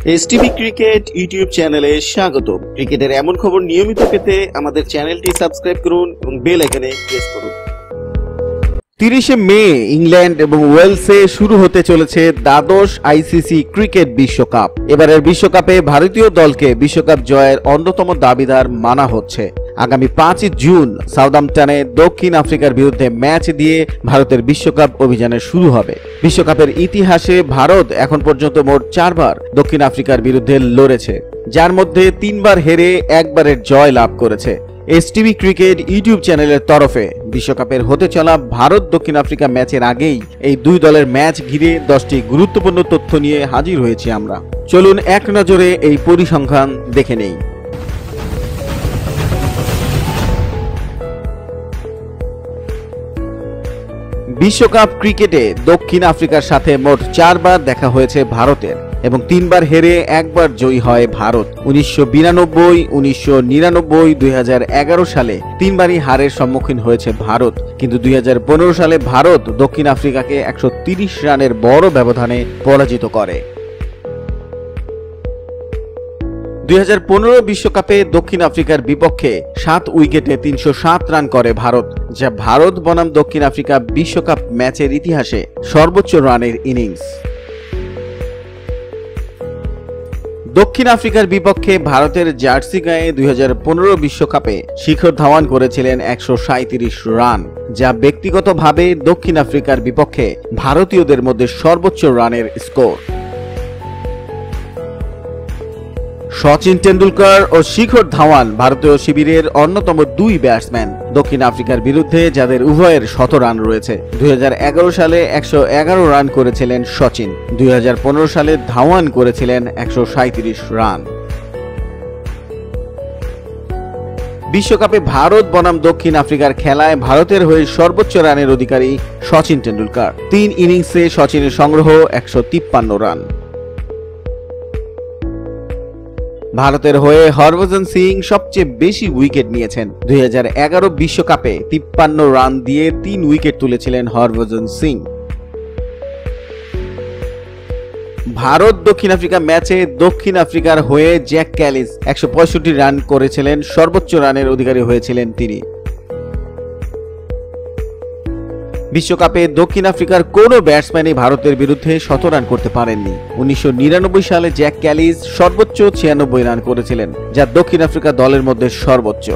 STV cricket YouTube চ্যানেলে স্বাগতম। ক্রিকেটের এমন খবর নিয়মিত পেতে আমাদের চ্যানেলটি সাবস্ক্রাইব করুন এবং বেল আইকনে প্রেস করুন। 30শে মে ইংল্যান্ড এবং ওয়েলসে শুরু হতে চলেছে দ্বাদশ আইসিসি ক্রিকেট বিশ্বকাপ। এবারের বিশ্বকাপে ভারতীয় দলকে বিশ্বকাপ জয়ের অন্যতম দাবিদার মানা হচ্ছে। আগামী 5 জুন সাউদাম্পটনে দক্ষিণ আফ্রিকার বিরুদ্ধে ম্যাচ দিয়ে ভারতের বিশ্বকাপ অভিযানের শুরু হবে। বিশ্বকাপের ইতিহাসে ভারত এখন পর্যন্ত মোট 4 বার দক্ষিণ আফ্রিকার বিরুদ্ধে লড়েছে, যার মধ্যে 3 বার হেরে 1 বারের জয় লাভ করেছে। এসটিভি ক্রিকেট ইউটিউব চ্যানেলের তরফে বিশ্বকাপের হতে চলা ভারত দক্ষিণ আফ্রিকা ম্যাচের আগেই এই দুই দলের ম্যাচ ঘিরে 10টি গুরুত্বপূর্ণ তথ্য নিয়ে হাজির হয়েছি আমরা। চলুন এক নজরে এই পরিসংখ্যান দেখে নেই। বিশ্বকাপ ক্রিকেটে দক্ষিণ আফ্রিকার সাথে মোট 4 বার দেখা হয়েছে ভারতের এবং 3 বার হেরে 1 বার জয়ী হয় ভারত। 1992, 1999, 2011 সালে 3 বারই হারের সম্মুখীন হয়েছে ভারত, কিন্তু 2015 সালে ভারত দক্ষিণ আফ্রিকাকে 130 রানের বড় ব্যবধানে পরাজিত করে। 2015 বিশ্বকাপে দক্ষিণ আফ্রিকার বিপক্ষে 7 উইকেটে 307 রান করে ভারত, যা ভারত বনাম দক্ষিণ আফ্রিকা বিশ্বকাপ ম্যাচের ইতিহাসে সর্বোচ্চ রানের ইনিংস। দক্ষিণ আফ্রিকার বিপক্ষে ভারতের জার্সি গায়ে 2015 বিশ্বকাপে শিখর ধাওয়ান করেছিলেন 137 রান, যা ব্যক্তিগতভাবে দক্ষিণ আফ্রিকার বিপক্ষে ভারতীয়দের মধ্যে সর্বোচ্চ রানের স্কোর। সচিন তেন্ডুলকর ও শিখর ধাওয়ান ভারতীয় শিবিরের অন্যতম 2 ব্যাটসম্যান দক্ষিণ আফ্রিকার বিরুদ্ধে, যাদের উভয়ের 100 রান রয়েছে। 2011 সালে 111 রান করেছিলেন সচিন, 2015 সালে ধাওয়ান করেছিলেন 137 রান। বিশ্বকাপে ভারত বনাম দক্ষিণ আফ্রিকার খেলায় ভারতের হয়ে সর্বোচ্চ রানের অধিকারী সচিন তেন্ডুলকর। 3 ইনিংসে সচিনের সংগ্রহ 153 রান। ভারতের হয়ে হরভজন সিং সবচেয়ে বেশি উইকেট নিয়েছেন। 2011 বিশ্বকাপে 53 রান দিয়ে 3 উইকেট তুলেছিলেন হরভজন সিং। ভারত দক্ষিণ আফ্রিকা ম্যাচে দক্ষিণ আফ্রিকার হয়ে জ্যাক ক্যালিস 165 রান করেছিলেন, সর্বোচ্চ রানের অধিকারী হয়েছিলেন তিনি। বিশ্বকাপে দক্ষিণ আফ্রিকার কোনো ব্যাটসম্যানই ভারতের বিরুদ্ধে 100 রান করতে পারেননি। 1999 সালে জ্যাক ক্যালিস সর্বোচ্চ 96 রান করেছিলেন, যা দক্ষিণ আফ্রিকা দলের মধ্যে সর্বোচ্চ।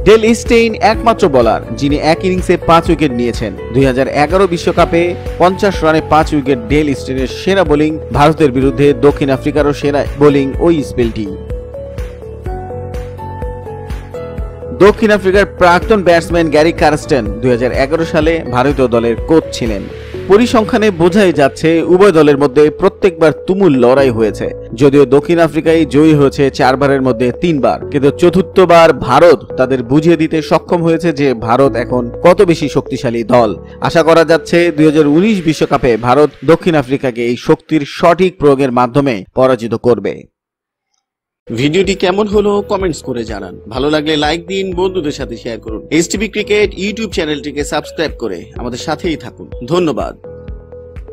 ডেল স্টেইন একমাত্র বোলার যিনি এক ইনিংসে 5 উইকেট নিয়েছেন। 2011 বিশ্বকাপে 50 রানে 5 উইকেট ডেল স্টেইনের সেরা বোলিং। ভারতের বিরুদ্ধে দক্ষিণ আফ্রিকারও সেরা বোলিং ওই স্পেলটি। দক্ষিণ আফ্রিকার প্রাক্তন ব্যাটসম্যান গ্যারি কারস্টেন 2011 সালে ভারতীয় দলের কোচ ছিলেন। পরিসংখ্যানে বোঝাই যাচ্ছে উভয় দলের মধ্যে প্রত্যেকবার তুমুল লড়াই হয়েছে। যদিও দক্ষিণ আফ্রিকায় জয়ী হয়েছে 4 বারের মধ্যে 3 বার, কিন্তু চতুর্থবার ভারত তাদের বুঝিয়ে দিতে সক্ষম হয়েছে যে ভারত এখন কত বেশি শক্তিশালী দল। আশা করা যাচ্ছে 2019 বিশ্বকাপে ভারত দক্ষিণ আফ্রিকাকে এই শক্তির সঠিক প্রয়োগের মাধ্যমে পরাজিত করবে। ভিডিওটি কেমন হলো কমেন্টস করে জানান। ভালো লাগলে লাইক দিন, বন্ধুদের সাথে শেয়ার করুন। এসটিভি ক্রিকেট ইউটিউব চ্যানেলটিকে সাবস্ক্রাইব করে আমাদের সাথেই থাকুন। ধন্যবাদ।